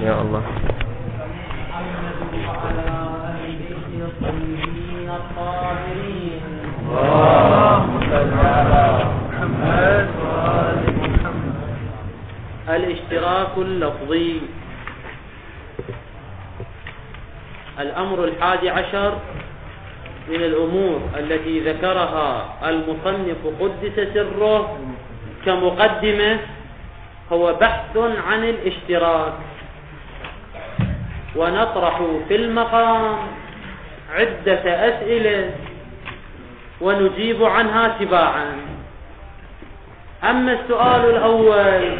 يا الله. الاشتراك اللفظي. الأمر 11 من الأمور التي ذكرها المصنف قدس سره كمقدمة هو بحث عن الاشتراك، ونطرح في المقام عدة أسئلة ونجيب عنها تباعا. أما السؤال الأول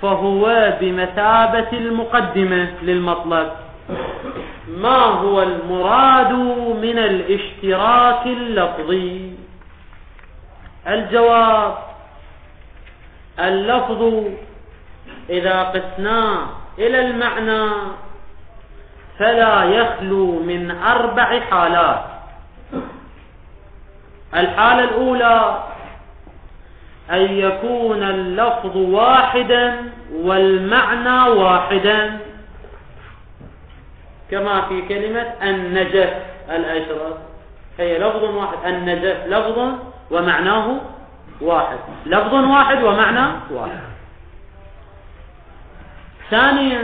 فهو بمثابة المقدمة للمطلب: ما هو المراد من الاشتراك اللفظي؟ الجواب: اللفظ إذا قسناه إلى المعنى فلا يخلو من 4 حالات. الحالة الأولى أن يكون اللفظ واحدا والمعنى واحدا، كما في كلمة النجف الأشرف، هي لفظ واحد. النجف لفظ ومعناه واحد، لفظ واحد ومعنى واحد. ثانيا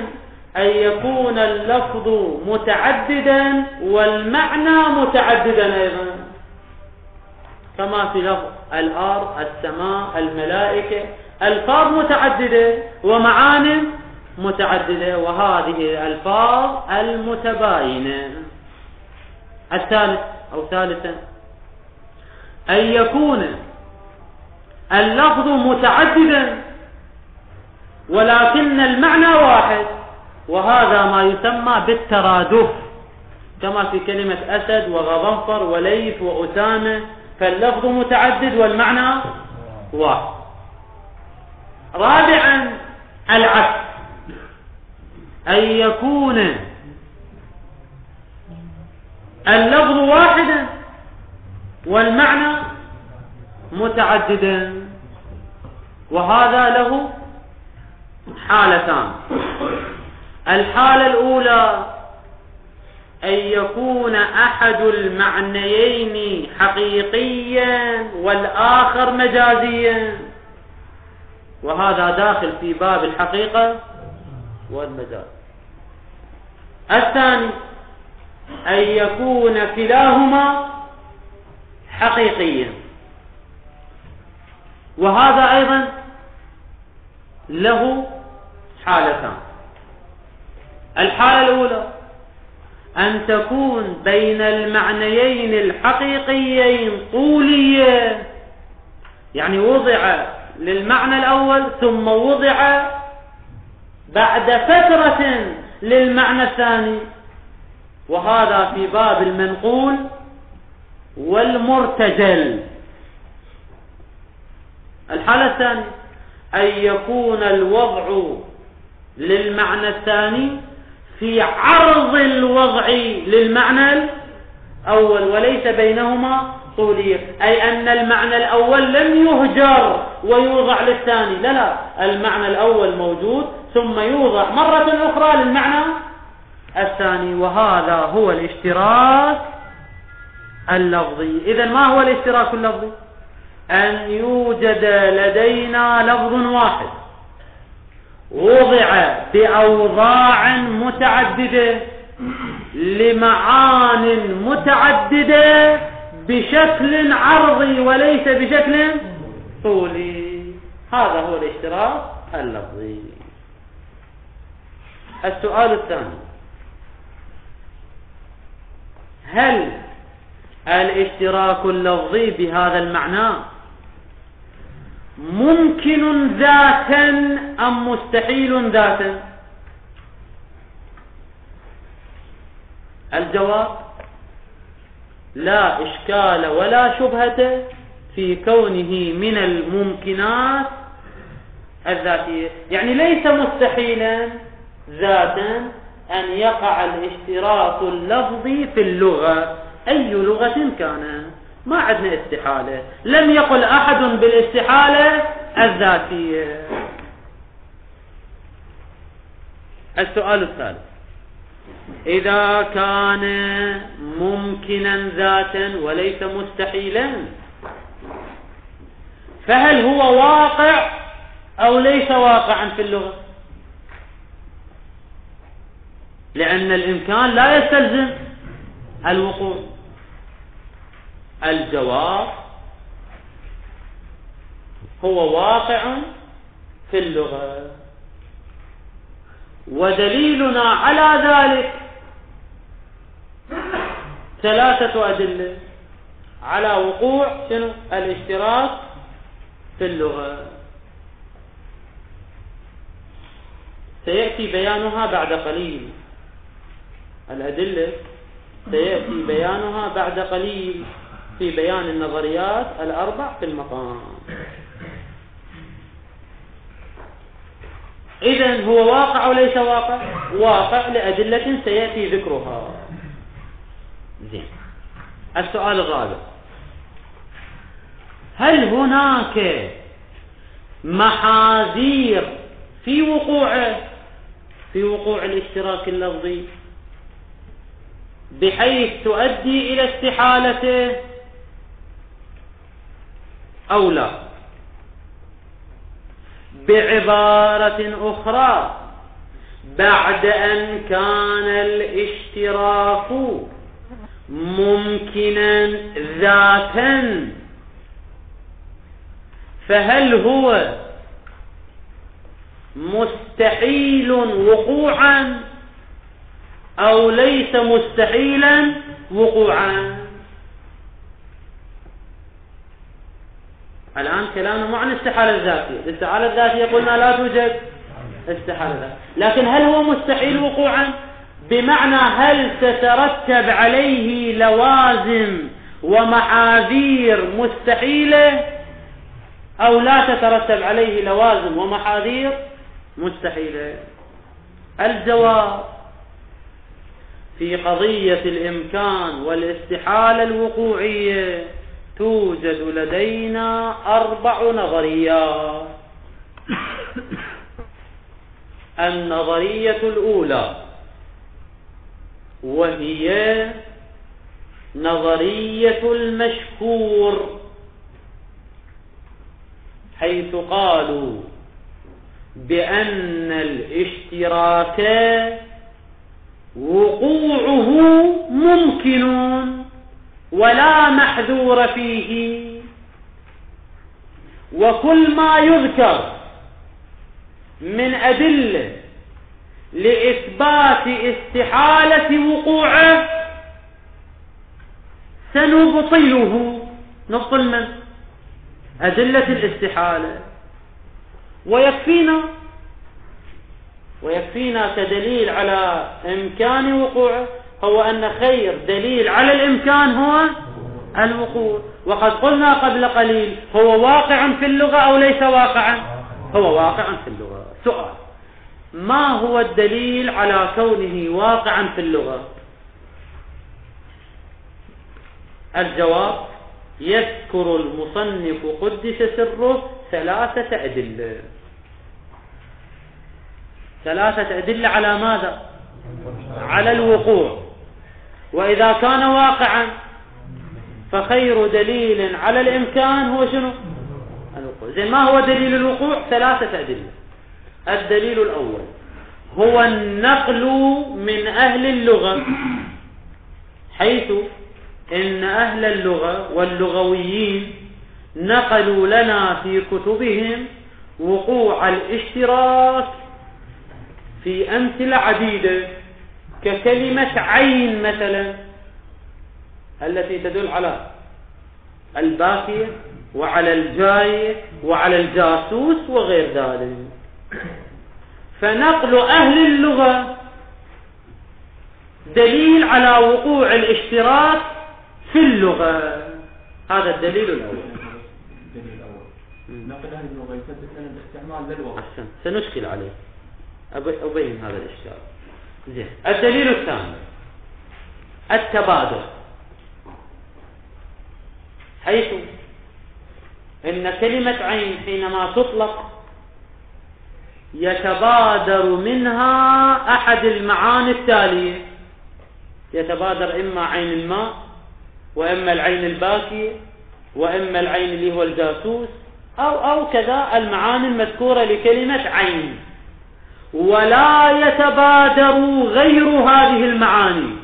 أن يكون اللفظ متعددا والمعنى متعددا أيضا، كما في لفظ الأرض، السماء، الملائكة، ألفاظ متعددة ومعاني متعددة، وهذه الألفاظ المتباينة. الثالث أو ثالثا أن يكون اللفظ متعددا ولكن المعنى واحد، وهذا ما يسمى بالترادف، كما في كلمة أسد وغضنفر وليث وأسامة، فاللفظ متعدد والمعنى واحد. رابعا العكس، أن يكون اللفظ واحدا والمعنى متعددا، وهذا له حالتان. الحالة الأولى أن يكون أحد المعنيين حقيقيا والآخر مجازيا، وهذا داخل في باب الحقيقة والمجاز. الثاني أن يكون كلاهما حقيقيا، وهذا أيضا له حالتان. الحالة الأولى أن تكون بين المعنيين الحقيقيين طولية، يعني وضع للمعنى الأول ثم وضع بعد فترة للمعنى الثاني، وهذا في باب المنقول والمرتجل. الحالة الثانية أن يكون الوضع للمعنى الثاني في عرض الوضع للمعنى الأول وليس بينهما طولية، أي أن المعنى الأول لم يهجر ويوضع للثاني، لا، المعنى الأول موجود ثم يوضع مرة أخرى للمعنى الثاني، وهذا هو الاشتراك اللفظي. إذن ما هو الاشتراك اللفظي؟ أن يوجد لدينا لفظ واحد وضع بأوضاع متعددة لمعان متعددة بشكل عرضي وليس بشكل طولي، هذا هو الاشتراك اللفظي. السؤال الثاني: هل الاشتراك اللفظي بهذا المعنى ممكن ذاتا أم مستحيل ذاتا؟ الجواب: لا إشكال ولا شبهة في كونه من الممكنات الذاتية، يعني ليس مستحيلا ذاتا أن يقع الاشتراك اللفظي في اللغة، أي لغة كان، ما عندنا استحالة، لم يقل أحد بالاستحالة الذاتية. السؤال الثالث: إذا كان ممكنا ذاتا وليس مستحيلا، فهل هو واقع أو ليس واقعا في اللغة؟ لأن الإمكان لا يستلزم الوقوع. الجواب: هو واقع في اللغة، ودليلنا على ذلك 3 أدلة على وقوع الاشتراك في اللغة، سيأتي بيانها بعد قليل. الأدلة سيأتي بيانها بعد قليل في بيان النظريات ال4 في المقام. إذن هو واقع وليس واقع؟ واقع لأدلة سيأتي ذكرها. زين. السؤال الرابع: هل هناك محاذير في وقوع الاشتراك اللفظي بحيث تؤدي إلى استحالته أو لا؟ بعبارة أخرى، بعد أن كان الاشتراك ممكنا ذاتا، فهل هو مستحيل وقوعا أو ليس مستحيلا وقوعا؟ الآن كلامنا مو عن الاستحالة الذاتية. الاستحالة الذاتية قلنا لا توجد استحالة ذاتية، لكن هل هو مستحيل وقوعا؟ بمعنى هل تترتب عليه لوازم ومحاذير مستحيلة أو لا تترتب عليه لوازم ومحاذير مستحيلة؟ الجواب: في قضية الإمكان والاستحالة الوقوعية توجد لدينا 4 نظريات. النظرية الأولى وهي نظرية المشهور، حيث قالوا بأن الاشتراك وقوعه ممكن ولا محذور فيه، وكل ما يذكر من أدلة لإثبات استحالة وقوعه سنبطله. نبطل من؟ أدلة الاستحالة. ويكفينا كدليل على إمكان وقوعه هو أن خير دليل على الإمكان هو الوقوع. وقد قلنا قبل قليل: هو واقع في اللغة أو ليس واقعا؟ هو واقع في اللغة. سؤال: ما هو الدليل على كونه واقعا في اللغة؟ الجواب: يذكر المصنف قدس سره 3 أدلة. 3 أدلة على ماذا؟ على الوقوع. وإذا كان واقعا فخير دليل على الإمكان هو شنو؟ الوقوع. زين، ما هو دليل الوقوع؟ 3 أدلة. الدليل الأول هو النقل من أهل اللغة، حيث إن أهل اللغة واللغويين نقلوا لنا في كتبهم وقوع الاشتراك في أمثلة عديدة، ككلمة عين مثلا التي تدل على الباكية وعلى الجاية وعلى الجاسوس وغير ذلك. فنقل أهل اللغة دليل على وقوع الاشتراك في اللغة. هذا الدليل الأول. نقل أهل اللغة يثبت لنا الاستعمال للوقت. أحسن، سنشكل عليه، أبين هذا الإشكال. زين. الدليل الثاني التبادر، حيث إن كلمة عين حينما تطلق يتبادر منها أحد المعاني التالية، يتبادر إما عين الماء، وإما العين الباكية، وإما العين اللي هو الجاسوس، أو كذا المعاني المذكورة لكلمة عين، ولا يتبادر غير هذه المعاني،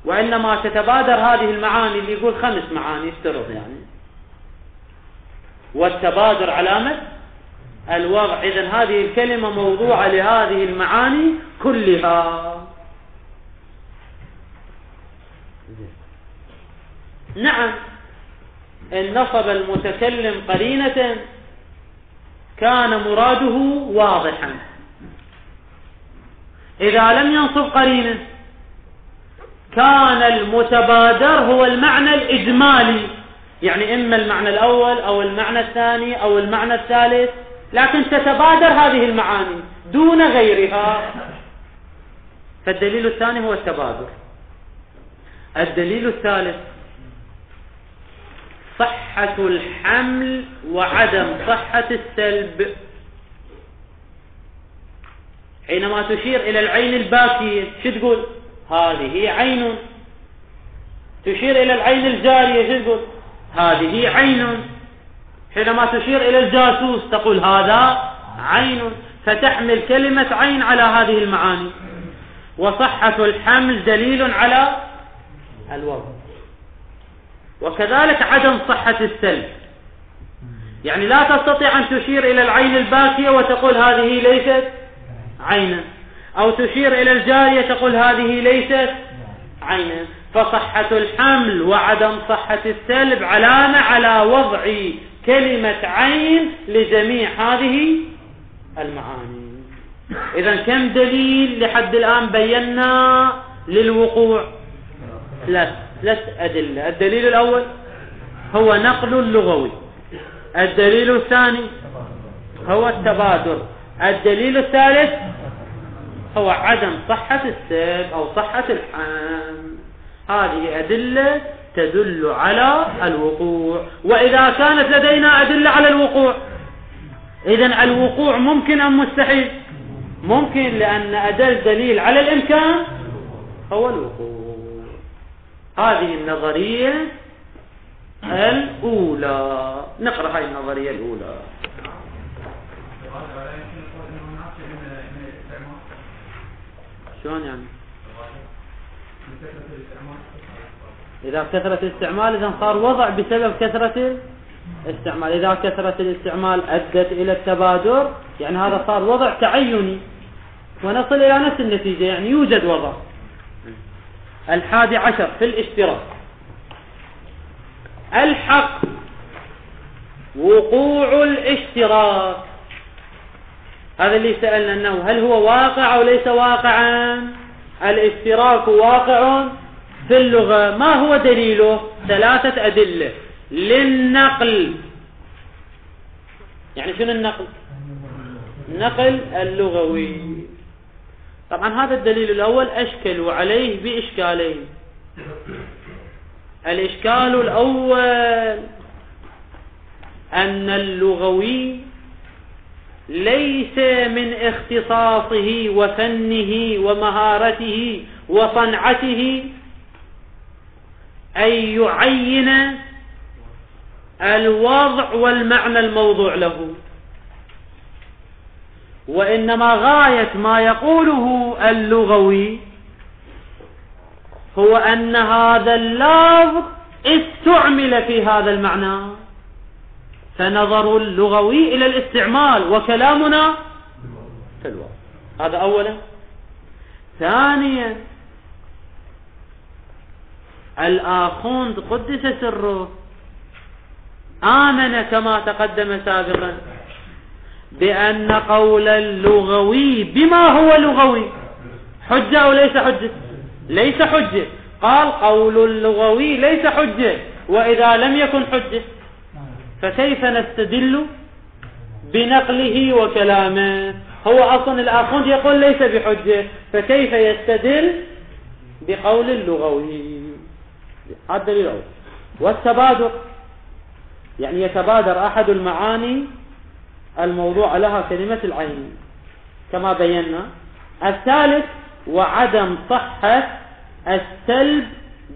وإنما تتبادر هذه المعاني اللي يقول 5 معاني افترض يعني، والتبادر علامة الوضع. إذن هذه الكلمة موضوعة لهذه المعاني كلها. نعم، إن نصب المتكلم قرينة كان مراده واضحا. إذا لم ينصب قرينة كان المتبادر هو المعنى الإجمالي، يعني إما المعنى الأول أو المعنى الثاني أو المعنى الثالث، لكن تتبادر هذه المعاني دون غيرها. فالدليل الثاني هو التبادر. الدليل الثالث صحة الحمل وعدم صحة السلب. حينما تشير إلى العين الباكية شو تقول؟ هذه عين. تشير إلى العين الجارية شو تقول؟ هذه عين. حينما تشير إلى الجاسوس تقول هذا عين، فتحمل كلمة عين على هذه المعاني. وصحة الحمل دليل على الوضع، وكذلك عدم صحة السلب. يعني لا تستطيع أن تشير إلى العين الباكية وتقول هذه ليست عينا، أو تشير إلى الجارية تقول هذه ليست عينا. فصحة الحمل وعدم صحة السلب علامة على وضع كلمة عين لجميع هذه المعاني. إذن كم دليل لحد الآن بينا للوقوع؟ 3 أدلة. الدليل الأول هو نقل اللغوي، الدليل الثاني هو التبادر، الدليل الثالث هو عدم صحة السلب أو صحة الحمل. هذه أدلة تدل على الوقوع. وإذا كانت لدينا أدلة على الوقوع، إذن الوقوع ممكن أم مستحيل؟ ممكن، لأن أدل دليل على الإمكان هو الوقوع. هذه النظرية الأولى. نقرأ هذه النظرية الأولى. شلون يعني؟ إذا كثرة الاستعمال إذا صار وضع بسبب كثرة الاستعمال. إذا كثرة الاستعمال أدت إلى التبادر يعني هذا صار وضع تعيني، ونصل إلى نفس النتيجة، يعني يوجد وضع. 11 في الاشتراك. الحق وقوع الاشتراك. هذا اللي سألنا أنه هل هو واقع أو ليس واقعا؟ الاشتراك واقع في اللغة. ما هو دليله؟ 3 أدلة. للنقل، يعني شنو النقل؟ النقل اللغوي. طبعا هذا الدليل الأول أشكلوا عليه بإشكالين. الإشكال الأول أن اللغوي ليس من اختصاصه وفنه ومهارته وصنعته أن يعين الوضع والمعنى الموضوع له، وإنما غاية ما يقوله اللغوي هو أن هذا اللفظ استعمل في هذا المعنى، فنظر اللغوي إلى الاستعمال وكلامنا في الوضع. هذا أولا. ثانيا الآخوند قدس سره آمن كما تقدم سابقا بأن قول اللغوي بما هو لغوي حجة أو ليس حجة؟ ليس حجة. قال قول اللغوي ليس حجة، وإذا لم يكن حجة فكيف نستدل بنقله وكلامه؟ هو أصلا الآخوند يقول ليس بحجة، فكيف يستدل بقول اللغوي؟ هذا الدليل الأول. والتبادر يعني يتبادر أحد المعاني الموضوع لها كلمة العين، كما بينا. الثالث وعدم صحة السلب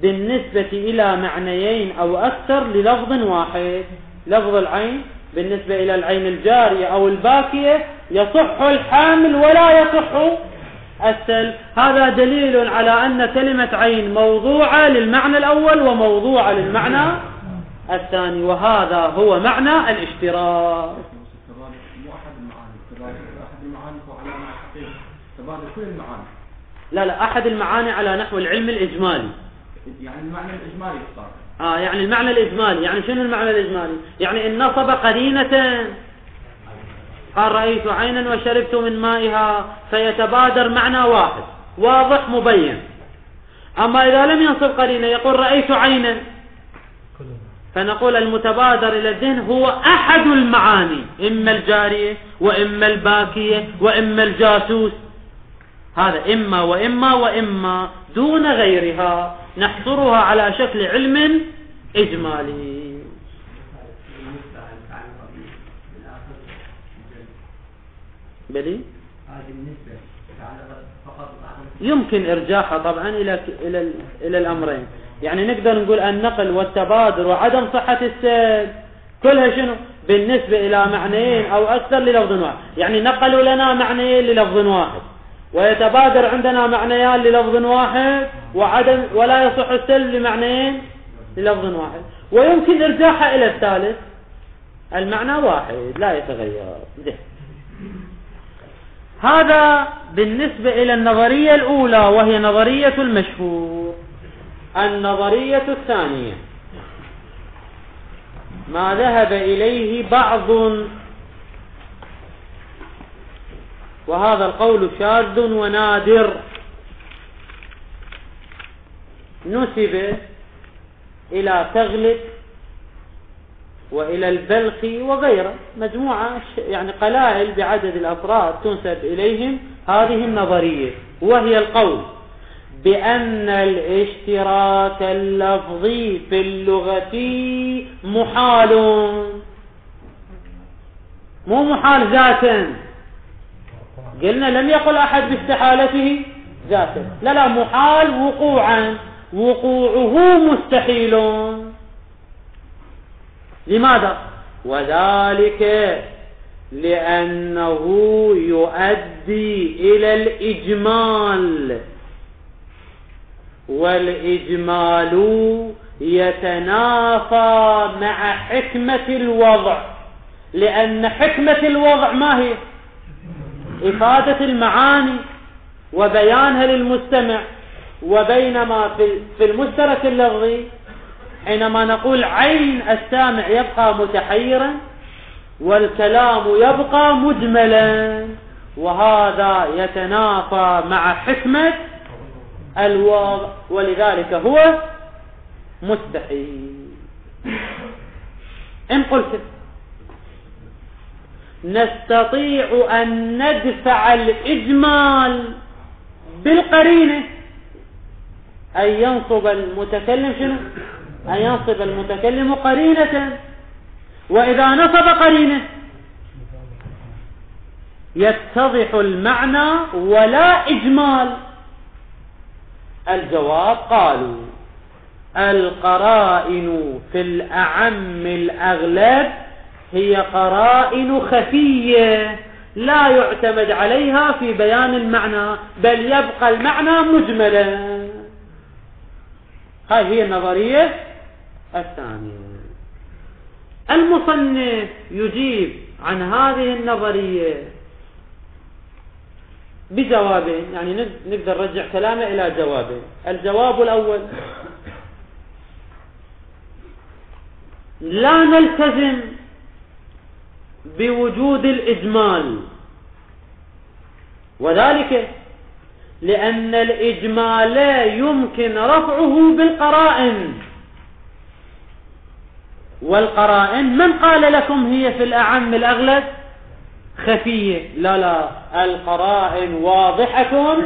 بالنسبة إلى معنيين أو أكثر للفظ واحد. لفظ العين بالنسبة إلى العين الجارية أو الباكية يصح الحامل ولا يصح السلب. هذا دليل على أن كلمة عين موضوعة للمعنى الأول وموضوعة للمعنى الثاني، وهذا هو معنى الاشتراك. مو أحد المعاني، أحد المعاني هو على معنى حقيقي، تبادل كل المعاني. لا أحد المعاني على نحو العلم الإجمالي، يعني المعنى الإجمالي صار. يعني المعنى الإجمالي. يعني شنو المعنى الإجمالي؟ يعني إن نصب قرينة، قال رأيت عينا وشربت من مائها، فيتبادر معنى واحد واضح مبين. أما إذا لم ينصب قرينة يقول رأيت عينا، فنقول المتبادر إلى الذهن هو أحد المعاني، إما الجارية وإما الباكية وإما الجاسوس. هذا إما وإما وإما دون غيرها، نحصرها على شكل علم إجمالي. بلي يمكن إرجاحها طبعا إلى الأمرين. يعني نقدر نقول النقل والتبادر وعدم صحة السلب كلها شنو بالنسبة إلى معنيين أو أكثر للفظ واحد. يعني نقلوا لنا معنيين للفظ واحد، ويتبادر عندنا معنيان للفظ واحد، ولا يصح السلب لمعنيين للفظ واحد. ويمكن إرجاحها إلى الثالث، المعنى واحد لا يتغير. هذا بالنسبة إلى النظرية الأولى وهي نظرية المشهور. النظرية الثانية ما ذهب إليه بعض، وهذا القول شاذ ونادر، نسب إلى تغلب وإلى البلخي وغيره، مجموعة يعني قلائل بعدد الأفراد تنسب إليهم هذه النظرية، وهي القول بأن الاشتراك اللفظي في اللغة محال. مو محال ذاتا، قلنا لم يقل أحد باستحالته ذاتا، لا محال وقوعا، وقوعه مستحيل. لماذا؟ وذلك لأنه يؤدي إلى الإجمال، والإجمال يتنافى مع حكمة الوضع، لأن حكمة الوضع ما هي؟ إفادة المعاني وبيانها للمستمع. وبينما في المشترك اللفظي حينما نقول عين السامع يبقى متحيرا والكلام يبقى مجملا، وهذا يتنافى مع حكمة الوضع، ولذلك هو مستحيل. إن قلت نستطيع أن ندفع الإجمال بالقرينة، أن ينصب المتكلم شنو؟ أن ينصب المتكلم قرينة، وإذا نصب قرينة يتضح المعنى ولا إجمال. الجواب قالوا القرائن في الأعم الأغلب هي قرائن خفية لا يعتمد عليها في بيان المعنى، بل يبقى المعنى مجملا. هذه هي النظرية الثانية. المصنف يجيب عن هذه النظرية بجوابين، يعني نقدر نرجع كلامه إلى جوابين. الجواب الأول: لا نلتزم بوجود الإجمال، وذلك لأن الإجمال يمكن رفعه بالقرائن، والقرائن من قال لكم هي في الأعم الأغلب خفية؟ لا، القرائن واضحة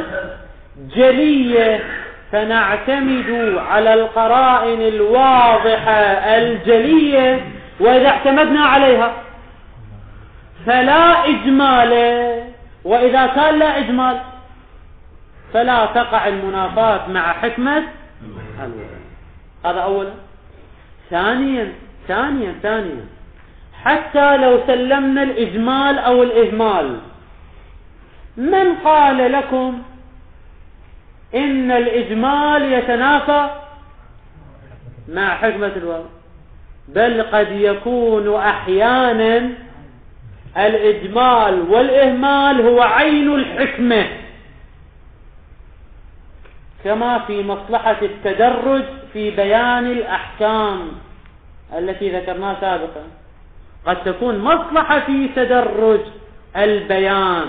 جلية، فنعتمد على القرائن الواضحة الجلية، وإذا اعتمدنا عليها فلا إجمال، وإذا كان لا إجمال فلا تقع المنافاة مع حكمة الوضع. هذا أولا. ثانيا حتى لو سلمنا الإجمال أو الإهمال، من قال لكم إن الإجمال يتنافى مع حكمة الوضع؟ بل قد يكون أحيانا الإجمال والإهمال هو عين الحكمة، كما في مصلحة التدرج في بيان الأحكام التي ذكرناها سابقا. قد تكون مصلحة في تدرج البيان،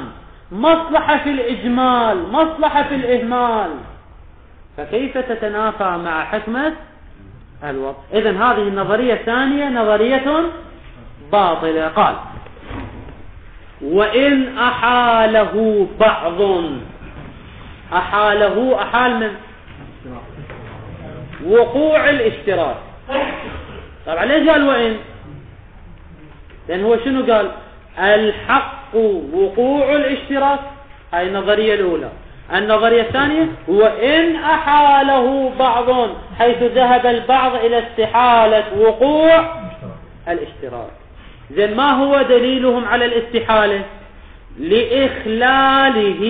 مصلحة في الإجمال، مصلحة في الإهمال، فكيف تتنافى مع حكمة الوضع؟ إذن هذه النظرية الثانية نظرية باطلة. قال: وإن أحاله بعض، أحال من وقوع الاشتراك. طبعا ليش قال وإن؟ لأن هو شنو قال؟ الحق وقوع الاشتراك، هاي النظرية الأولى. النظرية الثانية وإن أحاله بعض، حيث ذهب البعض إلى استحالة وقوع الاشتراك. زين، ما هو دليلهم على الاستحالة؟ لإخلاله،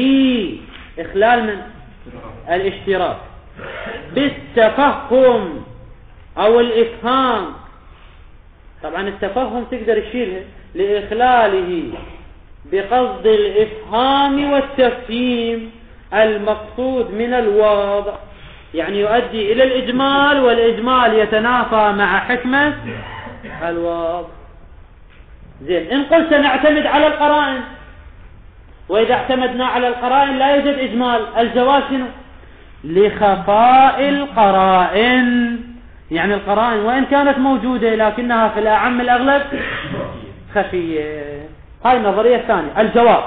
إخلال من الاشتراك بالتفهم أو الإفهام. طبعا التفهم تقدر تشيلها، لإخلاله بقصد الإفهام والتفهيم المقصود من الوضع، يعني يؤدي إلى الإجمال، والإجمال يتنافى مع حكمة الوضع. زين، إن قلت نعتمد على القرائن، وإذا اعتمدنا على القرائن لا يوجد إجمال، الجواب شنو؟ لخفاء القرائن، يعني القرائن وإن كانت موجودة لكنها في الأعم الأغلب خفية. هاي النظرية الثانية. الجواب: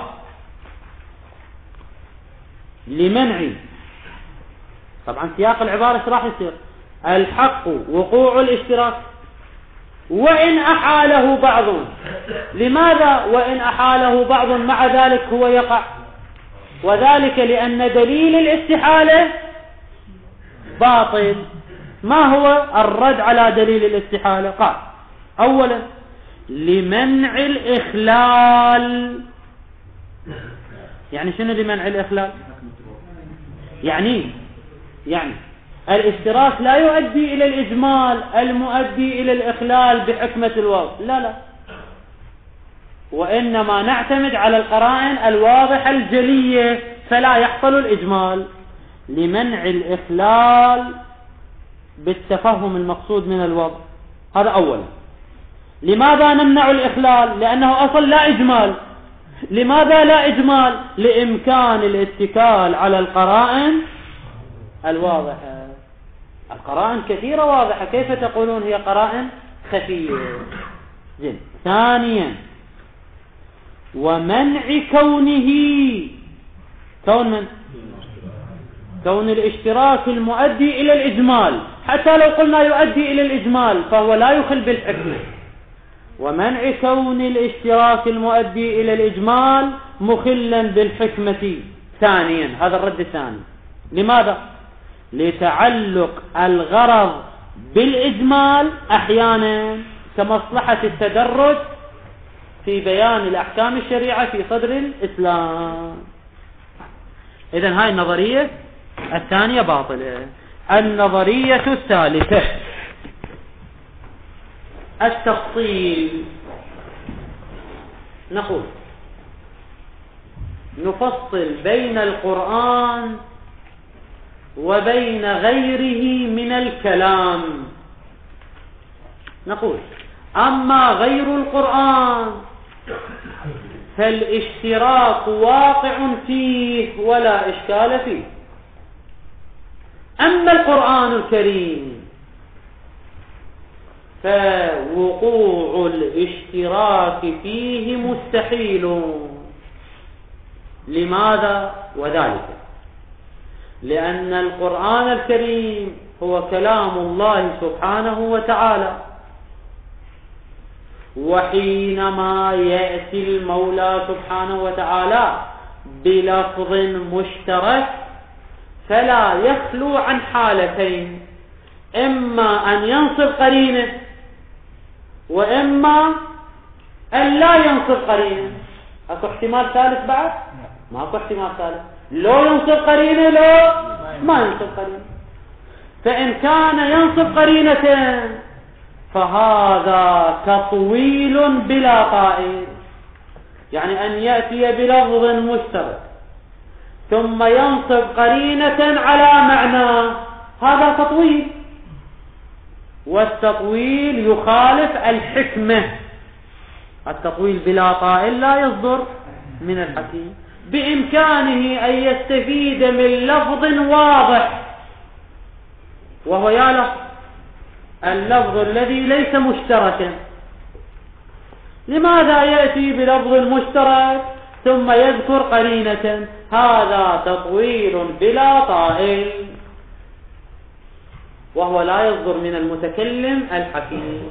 لمنع، طبعا سياق العبارة ايش راح يصير؟ الحق وقوع الاشتراك وإن أحاله بعض. لماذا وإن أحاله بعض مع ذلك هو يقع؟ وذلك لأن دليل الاستحالة باطل. ما هو الرد على دليل الاستحالة؟ قال: أولا لمنع الإخلال. يعني شنو لمنع الإخلال؟ يعني الاشتراك لا يؤدي إلى الإجمال المؤدي إلى الإخلال بحكمة الوضع، لا، وإنما نعتمد على القرائن الواضحة الجلية فلا يحصل الإجمال. لمنع الإخلال بالتفهم المقصود من الوضع، هذا أولا. لماذا نمنع الإخلال؟ لأنه أصل لا إجمال. لماذا لا إجمال؟ لإمكان الاتكال على القرائن الواضحة. القرائن كثيرة واضحة، كيف تقولون هي قرائن خفية؟ زين. ثانيا ومنع كونه، كون الاشتراك المؤدي إلى الإجمال، حتى لو قلنا يؤدي إلى الإجمال فهو لا يخل بالحكمة. ومنع كون الاشتراك المؤدي إلى الإجمال مخلا بالحكمة. ثانيا، هذا الرد الثاني. لماذا؟ لتعلق الغرض بالإجمال أحيانا كمصلحة التدرج في بيان الأحكام الشريعة في صدر الإسلام. إذن هاي النظرية الثانية باطلة. النظرية الثالثة التفصيل. نقول نفصل بين القرآن وبين غيره من الكلام. نقول أما غير القرآن فالاشتراك واقع فيه ولا إشكال فيه. أما القرآن الكريم فوقوع الاشتراك فيه مستحيل. لماذا؟ وذلك لأن القرآن الكريم هو كلام الله سبحانه وتعالى، وحينما يأتي المولى سبحانه وتعالى بلفظ مشترك فلا يخلو عن حالتين: إما أن ينصب قرينة، وإما أن لا ينصب قرينة. أكو احتمال ثالث بعد؟ ما أكو احتمال ثالث. لو ينصب قرينة لو ما ينصب قرينة. فإن كان ينصب قرينة فهذا تطويل بلا طائل، يعني أن يأتي بلفظ مشترك ثم ينصب قرينة على معنى، هذا تطويل، والتطويل يخالف الحكمة. التطويل بلا طائل لا يصدر من الحكيم. بإمكانه أن يستفيد من لفظ واضح، وهو يا لفظ اللفظ الذي ليس مشتركا. لماذا يأتي بلفظ مشترك ثم يذكر قرينة؟ هذا تطويل بلا طائل، وهو لا يصدر من المتكلم الحكيم.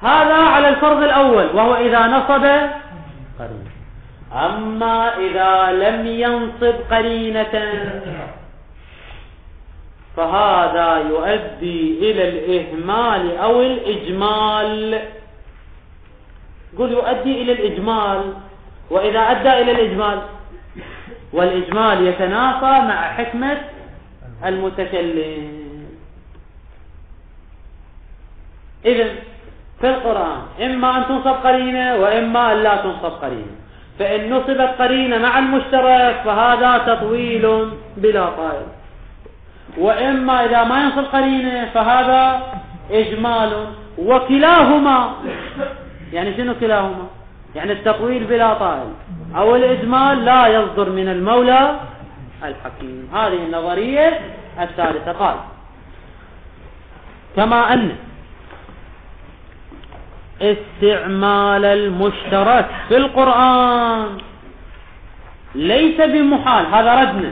هذا على الفرض الأول، وهو إذا نصب قرينة. أما إذا لم ينصب قرينة فهذا يؤدي إلى الإهمال أو الإجمال. قل يؤدي إلى الإجمال، وإذا أدى إلى الإجمال، والإجمال يتنافى مع حكمة المتكلم. إذن في القرآن إما أن تنصب قرينة وإما أن لا تنصب قرينة. فإن نصبت قرينة مع المشترك فهذا تطويل بلا طائل، وإما إذا ما ينصب قرينة فهذا إجمال. وكلاهما، يعني شنو كلاهما؟ يعني التطويل بلا طائل أو الإجمال لا يصدر من المولى الحكيم. هذه النظرية الثالثة. قال: كما أن استعمال المشترك في القرآن ليس بمحال، هذا ردنا،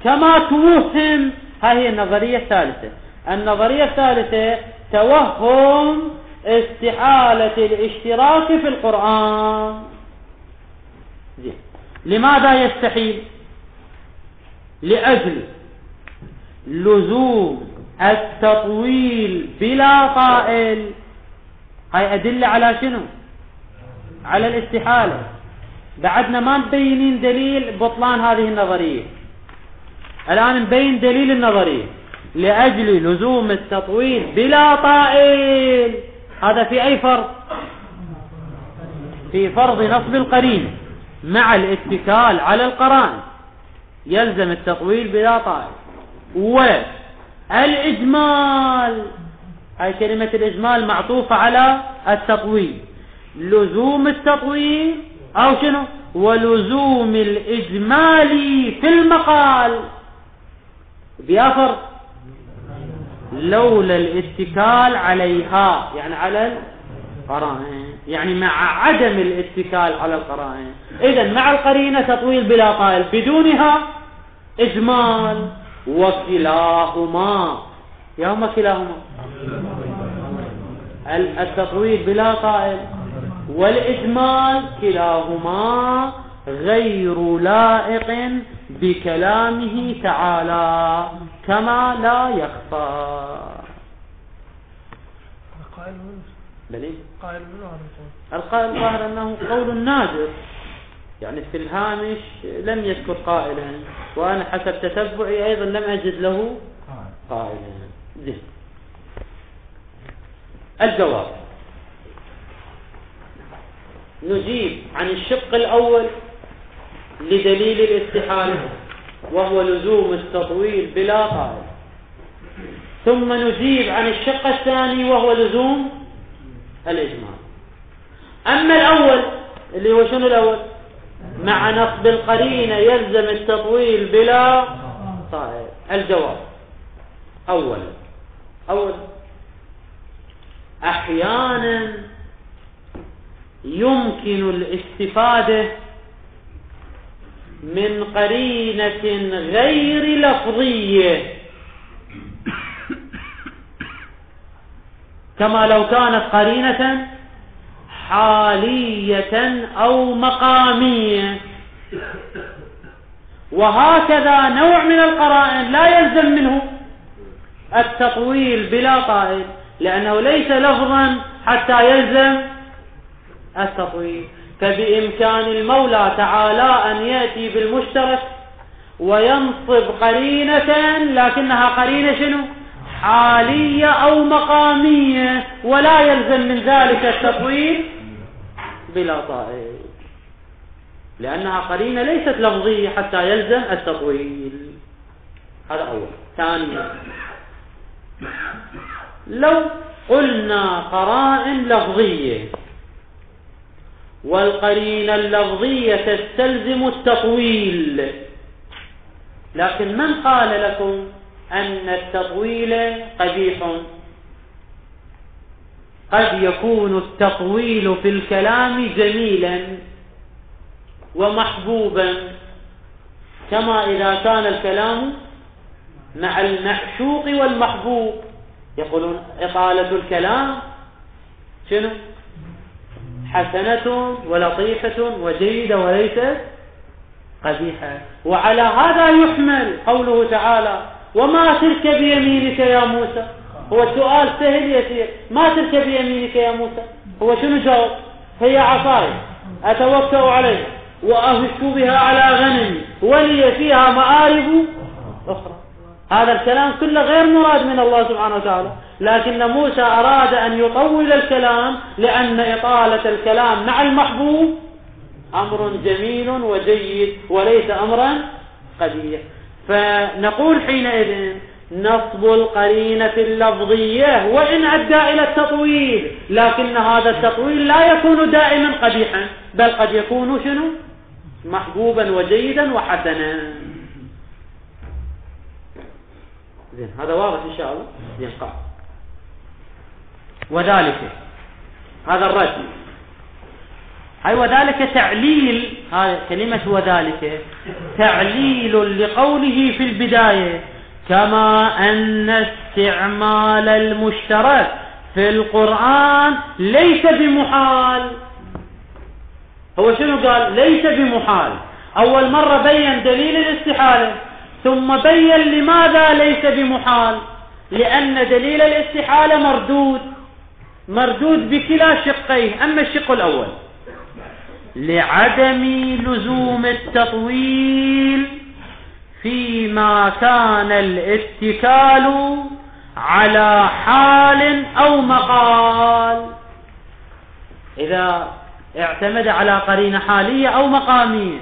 كما توهم. هذه النظرية الثالثة. النظرية الثالثة توهم استحالة الاشتراك في القرآن. لماذا يستحيل؟ لأجل لزوم التطويل بلا طائل. هاي أدلة على شنو؟ على الاستحالة. بعدنا ما مبينين دليل بطلان هذه النظرية، الآن نبين دليل النظرية. لأجل لزوم التطويل بلا طائل، هذا في أي فرض؟ في فرض نصب القرين مع الاتكال على القرائن يلزم التطويل بلا طائل. والإجمال، هاي كلمة الإجمال معطوفة على التطويل، لزوم التطويل أو شنو؟ ولزوم الإجمال في المقال بأفر لولا الاتكال عليها، يعني على القرائن، يعني مع عدم الاتكال على القرائن. إذن مع القرينة تطويل بلا طائل، بدونها إجمال. وكلاهما، يهما كلاهما، التطويل بلا طائل والإجمال كلاهما غير لائق بكلامه تعالى كما لا يخفى. القائل ظاهر أنه قول نادر، يعني في الهامش لم يذكر قائلا، وأنا حسب تتبعي أيضا لم أجد له قائلا. الجواب: نجيب عن الشق الأول لدليل الاستحالة وهو لزوم التطويل بلا قائل، ثم نجيب عن الشق الثاني وهو لزوم الإجمال. أما الأول اللي هو شنو الأول؟ مع نصب القرينة يلزم التطويل بلا طائل. الجواب: أولا أحيانا يمكن الاستفادة من قرينة غير لفظية، كما لو كانت قرينة حالية أو مقامية. وهكذا نوع من القرائن لا يلزم منه التطويل بلا طائل، لأنه ليس لفظا حتى يلزم التطويل. فبإمكان المولى تعالى أن يأتي بالمشترك وينصب قرينة، لكنها قرينة شنو؟ حالية أو مقامية، ولا يلزم من ذلك التطويل بلا طائل، لأنها قرينة ليست لفظية حتى يلزم التطويل. هذا أول. ثانيا، لو قلنا قرائن لفظية والقرينة اللفظية تستلزم التطويل، لكن من قال لكم أن التطويل قبيح؟ قد يكون التطويل في الكلام جميلا ومحبوبا، كما إذا كان الكلام مع المعشوق والمحبوب، يقولون إطالة الكلام شنو؟ حسنة ولطيفة وجيدة وليست قبيحة. وعلى هذا يحمل قوله تعالى: وما تلك بيمينك يا موسى. هو السؤال سهل يسير، ما تلك بيمينك يا موسى؟ هو شنو جاوب؟ هي عصاي أتوكأ عليها وأهش بها على غنمي ولي فيها مآرب أخرى. هذا الكلام كله غير مراد من الله سبحانه وتعالى، لكن موسى أراد أن يطول الكلام، لأن إطالة الكلام مع المحبوب أمر جميل وجيد وليس أمرا قبيح. فنقول حينئذ نصب القرينة اللفظية وإن أدى إلى التطويل، لكن هذا التطويل لا يكون دائما قبيحا، بل قد يكون شنو؟ محبوبا وجيدا وحسنا. زين، هذا واضح إن شاء الله. زين، قال وذلك، هذا الرد. أي وذلك تعليل، هذه كلمة وذلك تعليل لقوله في البداية: كما أن استعمال المشترك في القرآن ليس بمحال. هو شنو قال؟ ليس بمحال. أول مرة بين دليل الاستحالة، ثم بين لماذا ليس بمحال، لأن دليل الاستحالة مردود بكلا شقيه. أما الشق الأول لعدم لزوم التطويل فيما كان الاتكال على حال أو مقال. إذا اعتمد على قرينة حالية أو مقامية،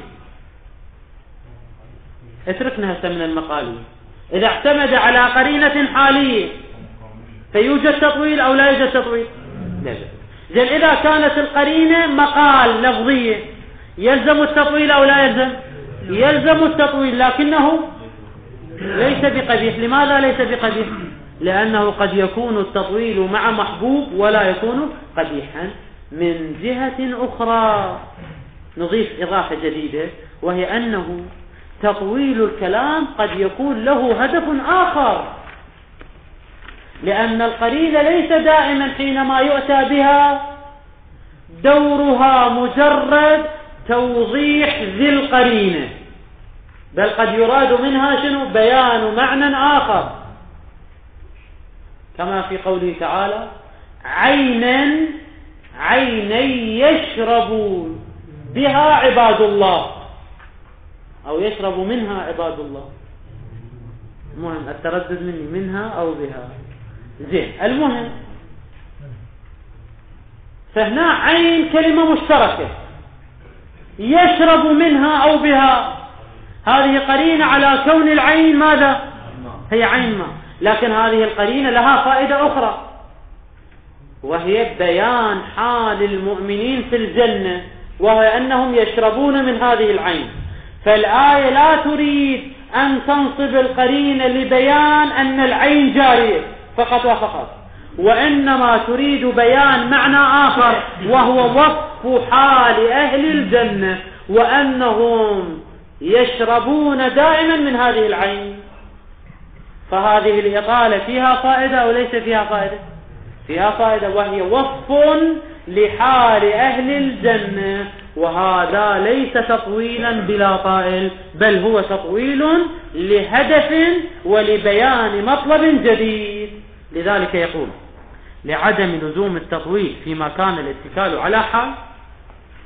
اتركنا هسه من المقالية. إذا اعتمد على قرينة حالية فيوجد تطويل أو لا يوجد تطويل؟ لا يوجد. زين، إذا كانت القرينة مقال لفظية يلزم التطويل أو لا يلزم؟ يلزم التطويل، لكنه ليس بقبيح. لماذا ليس بقبيح؟ لأنه قد يكون التطويل مع محبوب ولا يكون قبيحا. من جهة أخرى نضيف إضافة جديدة، وهي أنه تطويل الكلام قد يكون له هدف آخر، لأن القرينة ليس دائما حينما يؤتى بها دورها مجرد توضيح ذي القرينة، بل قد يراد منها شنو؟ بيان معنى آخر، كما في قوله تعالى: عيني يشرب بها عباد الله، أو يشرب منها عباد الله. المهم التردد مني، منها أو بها. زين، المهم فهنا عين كلمة مشتركة، يشرب منها أو بها، هذه قرينة على كون العين ماذا؟ هي عين ما. لكن هذه القرينة لها فائدة أخرى، وهي بيان حال المؤمنين في الجنة، وهي أنهم يشربون من هذه العين. فالآية لا تريد أن تنصب القرينة لبيان أن العين جارية فقط وفقط، وإنما تريد بيان معنى آخر، وهو وصف حال أهل الجنة، وأنهم يشربون دائما من هذه العين. فهذه الإطالة فيها فائدة أو ليس فيها فائدة؟ فيها فائدة، وهي وصف لحال أهل الجنة، وهذا ليس تطويلا بلا طائل، بل هو تطويل لهدف ولبيان مطلب جديد. لذلك يقول: لعدم لزوم التطويل فيما كان الاتكال على حال،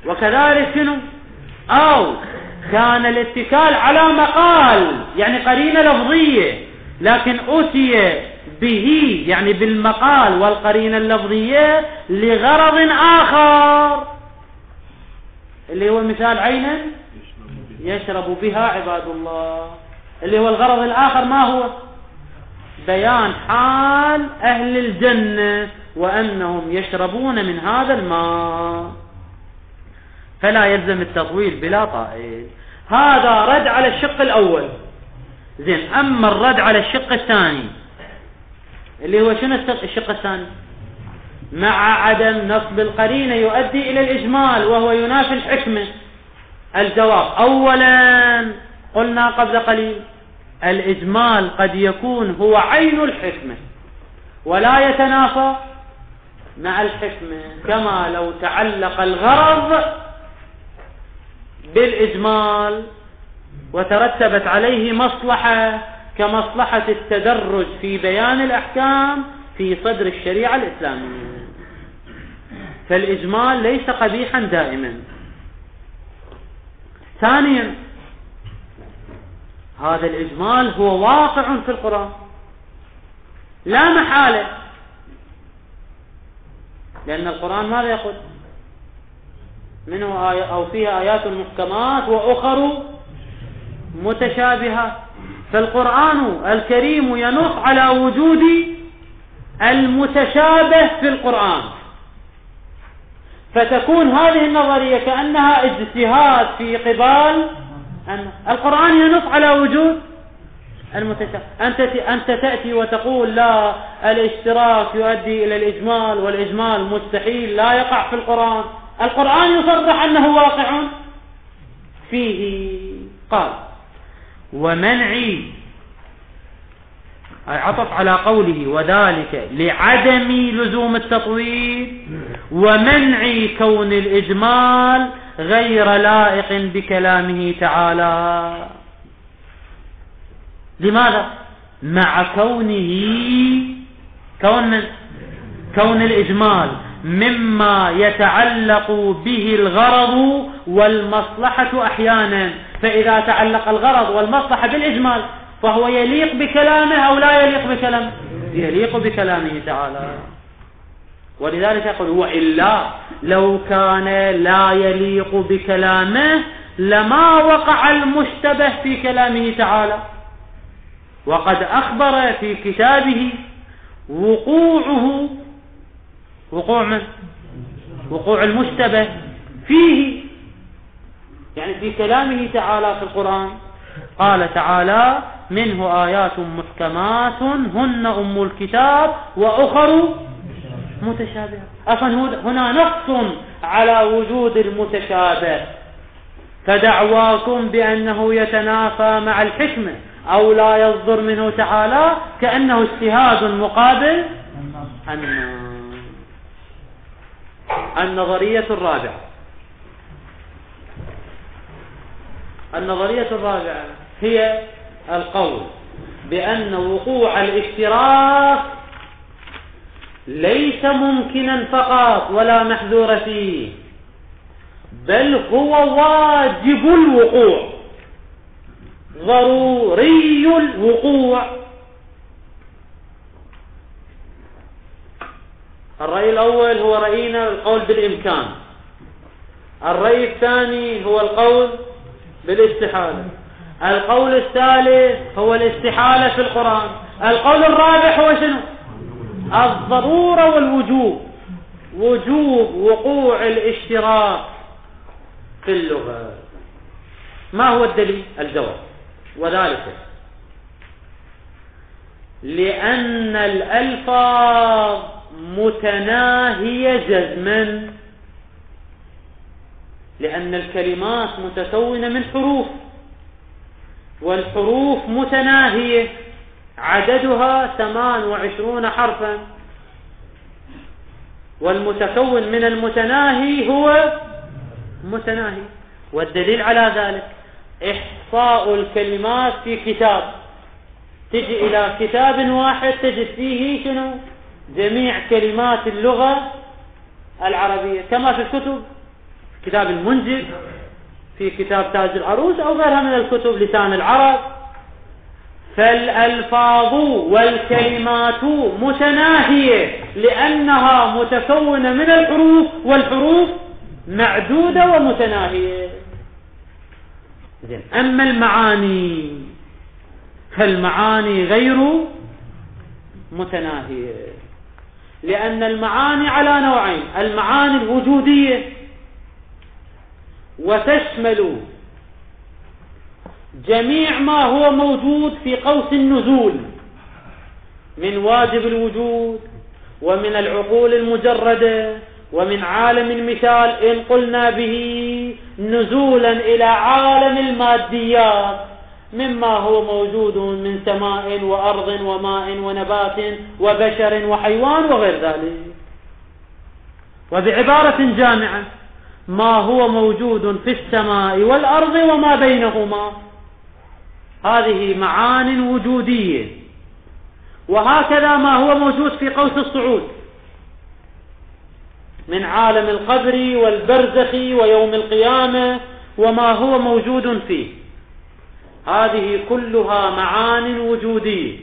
وكذلك شنو؟ أو كان الاتكال على مقال، يعني قرينة لفظية، لكن أتي به يعني بالمقال والقرينة اللفظية لغرض آخر، اللي هو مثال عينا يشرب بها عباد الله، اللي هو الغرض الآخر ما هو؟ بيان حال أهل الجنة وأنهم يشربون من هذا الماء، فلا يلزم التطويل بلا طائل. هذا رد على الشق الأول. زين، أما الرد على الشق الثاني اللي هو شنو الشق الثاني؟ مع عدم نصب القرينة يؤدي إلى الإجمال وهو ينافي الحكمة. الجواب: أولا قلنا قبل قليل الإجمال قد يكون هو عين الحكمة ولا يتنافى مع الحكمة، كما لو تعلق الغرض بالإجمال وترتبت عليه مصلحة كمصلحة التدرج في بيان الأحكام في صدر الشريعة الإسلامية، فالإجمال ليس قبيحا دائما. ثانيا، هذا الإجمال هو واقع في القرآن لا محالة، لأن القرآن ماذا يقول؟ منه أو فيها آيات محكمات وأخر متشابهات، فالقرآن الكريم ينص على وجود المتشابه في القرآن، فتكون هذه النظرية كأنها اجتهاد في قبال القرآن ينص على وجود المتشابه. أنت تأتي وتقول لا، الاشتراك يؤدي إلى الإجمال والإجمال مستحيل لا يقع في القرآن. القرآن يصرح أنه واقع فيه. قال: ومنع، عطف على قوله وذلك لعدم لزوم التطويل ومنع كون الإجمال غير لائق بكلامه تعالى. لماذا؟ مع كون الإجمال مما يتعلق به الغرض والمصلحة أحيانا، فإذا تعلق الغرض والمصلحة بالإجمال فهو يليق بكلامه أو لا يليق بكلامه؟ يليق بكلامه تعالى. ولذلك يقول: وإلا لو كان لا يليق بكلامه لما وقع المشتبه في كلامه تعالى، وقد أخبر في كتابه وقوع المشتبه فيه، يعني في كلامه تعالى في القرآن. قال تعالى: منه آيات محكمات هن أم الكتاب وأخر متشابهات. أصلا هنا نص على وجود المتشابه، فدعواكم بأنه يتنافى مع الحكمة أو لا يصدر منه تعالى كأنه اجتهاد مقابل النظرية الرابعة. النظرية الرابعة هي القول بأن وقوع الاشتراك ليس ممكنا فقط ولا محذور فيه، بل هو واجب الوقوع، ضروري الوقوع. الرأي الأول هو رأينا القول بالإمكان، الرأي الثاني هو القول بالاستحالة، القول الثالث هو الاستحالة في القرآن، القول الرابع هو شنو؟ الضرورة والوجوب، وجوب وقوع الاشتراك في اللغة. ما هو الدليل؟ الجواب: وذلك لأن الألفاظ متناهية جزما، لأن الكلمات متكونة من حروف، والحروف متناهية، عددها 28 حرفا، والمتكون من المتناهي هو متناهي. والدليل على ذلك إحصاء الكلمات في كتاب، تجي إلى كتاب واحد تجد فيه شنو؟ جميع كلمات اللغة العربية، كما في الكتب، كتاب المنجد، في كتاب تاج العروس أو غيرها من الكتب، لسان العرب. فالألفاظ والكلمات متناهية لأنها متكونة من الحروف، والحروف معدودة ومتناهية. أما المعاني فالمعاني غير متناهية، لأن المعاني على نوعين: المعاني الوجودية وتشمل جميع ما هو موجود في قوس النزول من واجب الوجود ومن العقول المجردة ومن عالم المثال إن قلنا به نزولا إلى عالم الماديات مما هو موجود من سماء وأرض وماء ونبات وبشر وحيوان وغير ذلك. وبعبارة جامعة ما هو موجود في السماء والأرض وما بينهما، هذه معان وجودية. وهكذا ما هو موجود في قوس الصعود من عالم القبر والبرزخ ويوم القيامة وما هو موجود فيه، هذه كلها معان وجودية.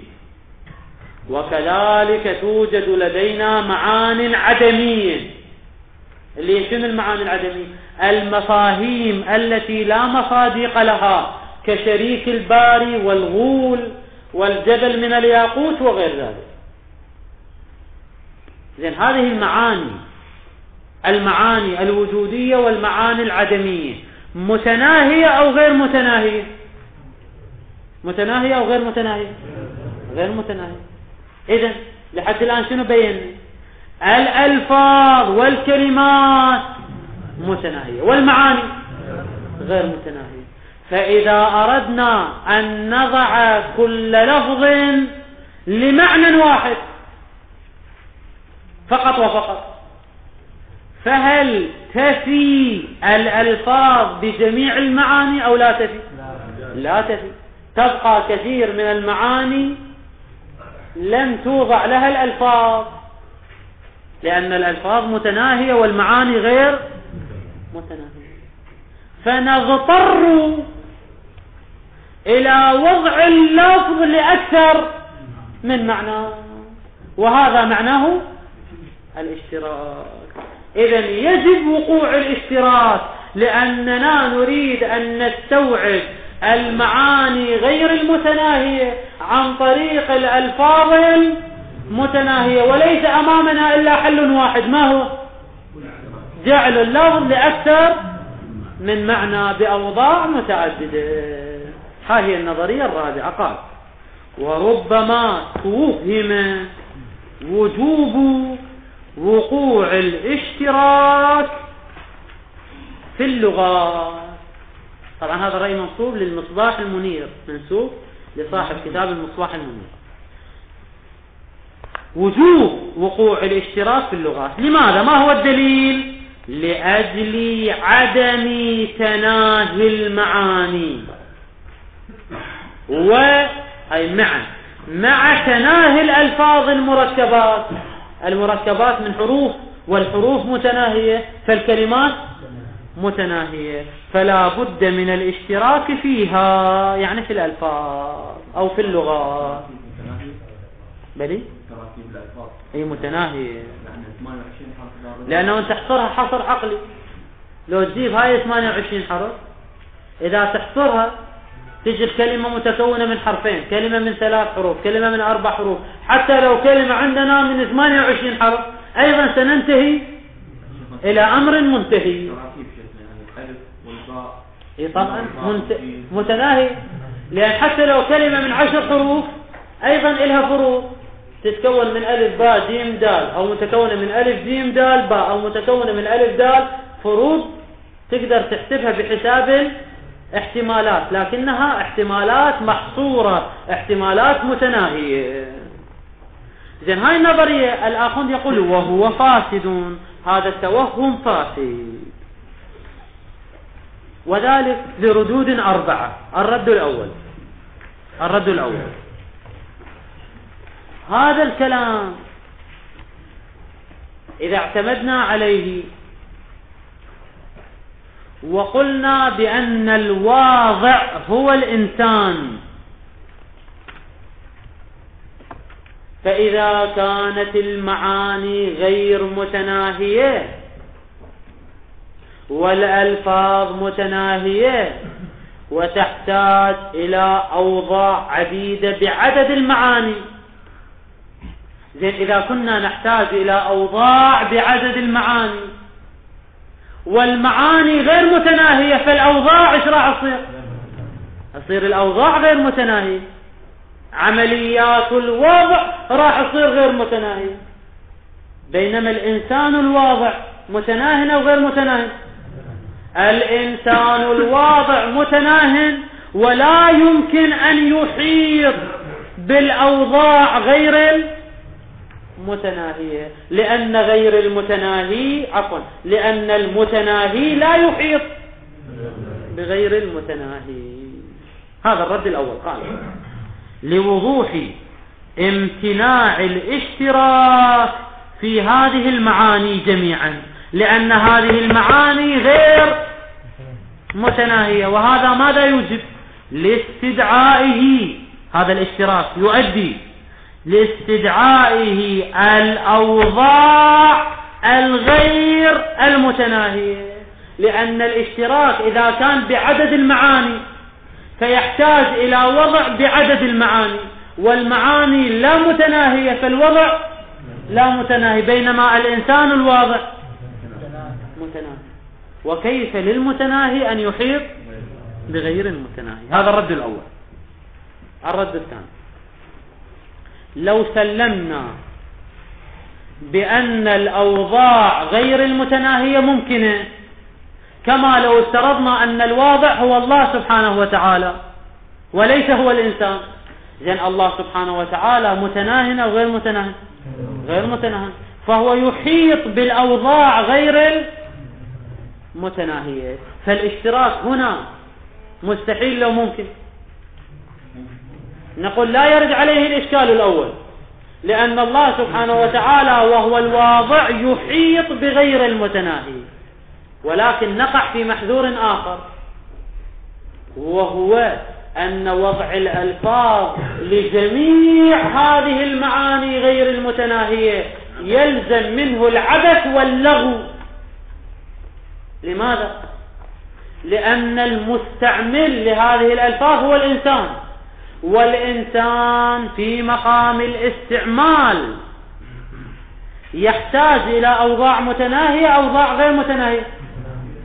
وكذلك توجد لدينا معان عدمية. اللي شنو المعاني العدمية؟ المفاهيم التي لا مصادق لها، كشريك الباري والغول والجبل من الياقوت وغير ذلك. إذن هذه المعاني الوجودية والمعاني العدمية متناهية أو غير متناهية؟ متناهية أو غير متناهية؟ غير متناهية. إذن لحد الآن شنو بينا؟ الألفاظ والكلمات متناهية والمعاني غير متناهية. فإذا أردنا أن نضع كل لفظ لمعنى واحد فقط وفقط، فهل تفي الألفاظ بجميع المعاني أو لا تفي؟ لا تفي. تبقى كثير من المعاني لم توضع لها الألفاظ، لأن الألفاظ متناهية والمعاني غير متناهية. فنضطر إلى وضع اللفظ لأكثر من معنى، وهذا معناه الاشتراك. إذن يجب وقوع الاشتراك، لأننا نريد أن نستوعب المعاني غير المتناهية عن طريق الألفاظ المتناهية، وليس أمامنا إلا حل واحد، ما هو؟ جعل اللفظ لأكثر من معنى بأوضاع متعددة. هذه النظرية الرابعة. قال: وربما توهم وجوب وقوع الاشتراك في اللغات. طبعا هذا رأي منصوب للمصباح المنير، منسوب لصاحب كتاب المصباح المنير. وجوب وقوع الاشتراك في اللغات. لماذا؟ ما هو الدليل؟ لأجل عدم تناهي المعاني أي مع تناهي الألفاظ المركبات من حروف، والحروف متناهية، فالكلمات متناهية، فلا بد من الاشتراك فيها، يعني في الألفاظ أو في اللغات. بلي؟ أي متناهية، لأنه تحصرها حصر عقلي. لو تجيب هاي 28 حرف، إذا تحصرها تجد كلمة متكونة من حرفين، كلمة من 3 حروف، كلمة من 4 حروف. حتى لو كلمة عندنا من 28 حرف أيضا سننتهي إلى أمر منتهي. طبعا متناهي، لأن حتى لو كلمة من 10 حروف أيضا إلها فروق، تتكون من ألف باء جيم دال، أو متكونة من ألف جيم دال باء، أو متكونة من ألف دال. فروق تقدر تحسبها بحساب احتمالات، لكنها احتمالات محصورة، احتمالات متناهية. زين هاي النظرية الآخوند يقول وهو فاسد، هذا التوهم فاسد، وذلك لردود 4. الرد الأول هذا الكلام إذا اعتمدنا عليه وقلنا بأن الواضع هو الإنسان، فإذا كانت المعاني غير متناهية والألفاظ متناهية وتحتاج إلى أوضاع عديدة بعدد المعاني، زين إذا كنا نحتاج إلى أوضاع بعدد المعاني والمعاني غير متناهية، فالأوضاع إيش راح تصير الأوضاع غير متناهية، عمليات الوضع راح تصير غير متناهية، بينما الإنسان الواضع متناهي أو غير متناهي؟ الإنسان الواضع متناهي، ولا يمكن أن يحيط بالأوضاع غير المتناهية، لأن لأن المتناهي لا يحيط بغير المتناهي. هذا الرد الأول. قال لوضوح امتناع الاشتراك في هذه المعاني جميعا، لأن هذه المعاني غير متناهية، وهذا ماذا يوجب؟ لاستدعائه، هذا الاشتراك يؤدي لاستدعائه الأوضاع الغير المتناهية، لأن الاشتراك إذا كان بعدد المعاني فيحتاج إلى وضع بعدد المعاني، والمعاني لا متناهية فالوضع لا متناهي، بينما الإنسان الواضع متناهي، وكيف للمتناهي أن يحيط بغير المتناهي؟ هذا الرد الأول. الرد الثاني، لو سلمنا بأن الأوضاع غير المتناهية ممكنة، كما لو افترضنا أن الواضع هو الله سبحانه وتعالى وليس هو الإنسان، زين الله سبحانه وتعالى متناهي أو غير متناهي؟ غير متناهي، فهو يحيط بالأوضاع غير المتناهية، فالاشتراك هنا مستحيل لو ممكن. نقول لا يرد عليه الإشكال الأول، لأن الله سبحانه وتعالى وهو الواضع يحيط بغير المتناهي، ولكن نقع في محذور آخر، وهو أن وضع الألفاظ لجميع هذه المعاني غير المتناهية يلزم منه العبث واللغو. لماذا؟ لأن المستعمل لهذه الألفاظ هو الإنسان، والإنسان في مقام الاستعمال يحتاج إلى أوضاع متناهية أوضاع غير متناهية،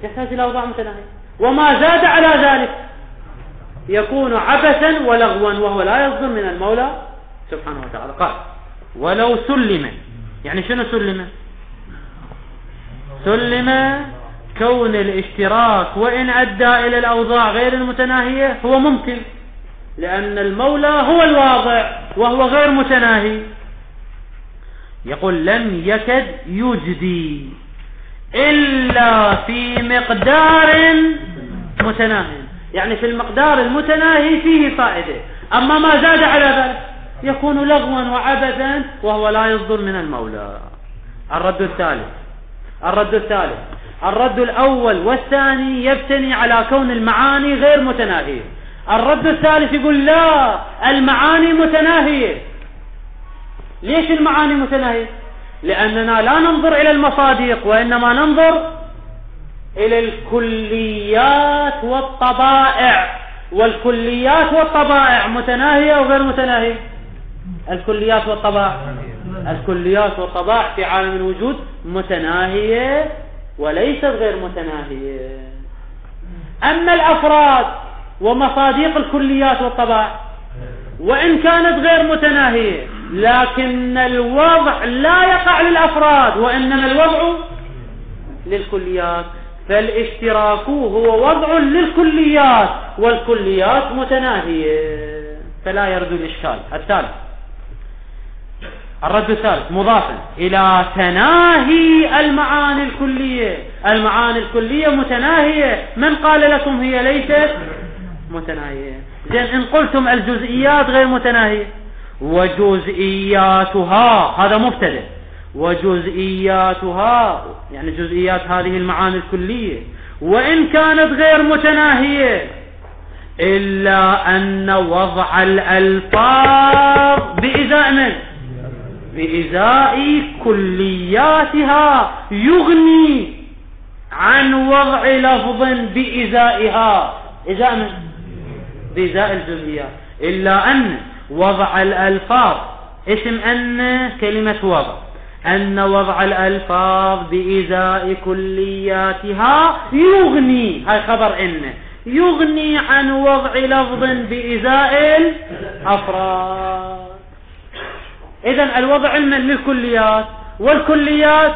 يحتاج إلى أوضاع متناهية، وما زاد على ذلك يكون عبثا ولغوا، وهو لا يصدر من المولى سبحانه وتعالى. قال ولو سلم، يعني شنو سلم؟ سلم كون الاشتراك وإن أدى إلى الأوضاع غير المتناهية هو ممكن، لأن المولى هو الواضع وهو غير متناهي. يقول لم يكد يجدي إلا في مقدار متناهي، يعني في المقدار المتناهي فيه فائدة، أما ما زاد على ذلك يكون لغوا وعبثا وهو لا يصدر من المولى. الرد الثالث، الرد الأول والثاني يبتني على كون المعاني غير متناهية. الرد الثالث يقول لا، المعاني متناهية. ليش المعاني متناهية؟ لأننا لا ننظر إلى المصادق، وإنما ننظر إلى الكليات والطبائع، والكليات والطبائع متناهية أو غير متناهية؟ الكليات والطبائع في عالم الوجود متناهية وليست غير متناهية. أما الأفراد ومصادق الكليات والطبائع وإن كانت غير متناهية، لكن الوضع لا يقع للأفراد وإنما الوضع للكليات، فالاشتراك هو وضع للكليات والكليات متناهية، فلا يرد الإشكال. الثالث، الرد الثالث مضافا إلى تناهي المعاني الكلية. المعاني الكلية متناهية، من قال لكم هي ليست متناهية؟ زين، إن قلتم الجزئيات غير متناهية، وجزئياتها هذا مبتدأ، وجزئياتها يعني جزئيات هذه المعاني الكلية وإن كانت غير متناهية إلا أن وضع الألفاظ بإزاء من؟ بإزاء كلياتها يغني عن وضع لفظ بإزائها. إزاء من؟ بإزاء الجزئيات. إلا أن وضع الألفاظ، اسم أن كلمة وضع، أن وضع الألفاظ بإزاء كلياتها يغني، هاي خبر إن، يغني عن وضع لفظ بإزاء الأفراد. إذن الوضع علما للكليات، والكليات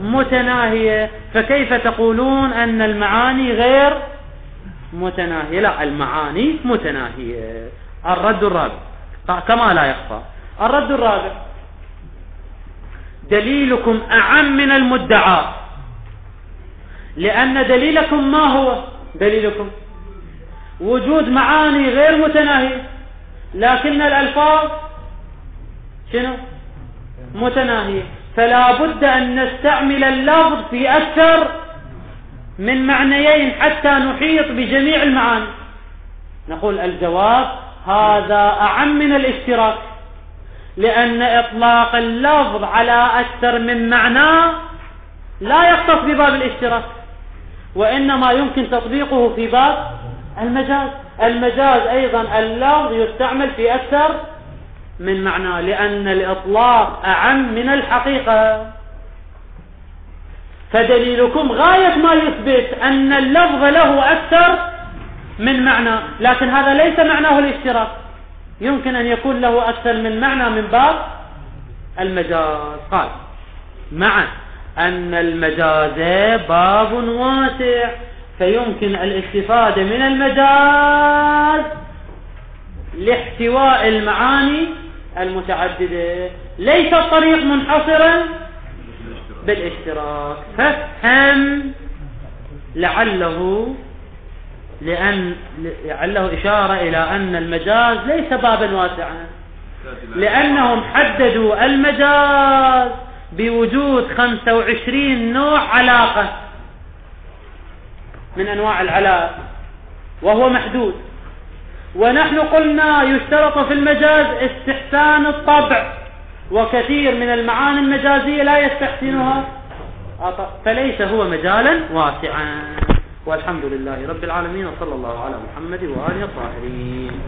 متناهية، فكيف تقولون أن المعاني غير متناهية؟ لا، المعاني متناهية. الرد الرابع كما لا يخفى. الرد الرابع: دليلكم أعم من المدعى، لأن دليلكم ما هو؟ دليلكم وجود معاني غير متناهية، لكن الألفاظ شنو؟ متناهية، فلا بد أن نستعمل اللفظ في أكثر من معنيين حتى نحيط بجميع المعاني. نقول الجواب: هذا أعم من الاشتراك، لأن إطلاق اللفظ على أكثر من معنى لا يختص بباب الاشتراك، وإنما يمكن تطبيقه في باب المجاز. المجاز أيضا اللفظ يستعمل في أكثر من معنى، لأن الإطلاق أعم من الحقيقة. فدليلكم غاية ما يثبت أن اللفظ له أكثر من معنى، لكن هذا ليس معناه الاشتراك، يمكن أن يكون له أكثر من معنى من باب المجاز. قال: مع أن المجاز باب واسع، فيمكن الاستفادة من المجاز لاحتواء المعاني المتعددة، ليس الطريق منحصرا بالاشتراك. فهم لعله إشارة إلى أن المجاز ليس بابا واسعا، لأنهم حددوا المجاز بوجود 25 نوع علاقة من أنواع العلاقة، وهو محدود. ونحن قلنا يشترط في المجاز استحسان الطبع، وكثير من المعاني المجازية لا يستحسنها، فليس هو مجالا واسعا. والحمد لله رب العالمين، وصلى الله على محمد وآله الطاهرين.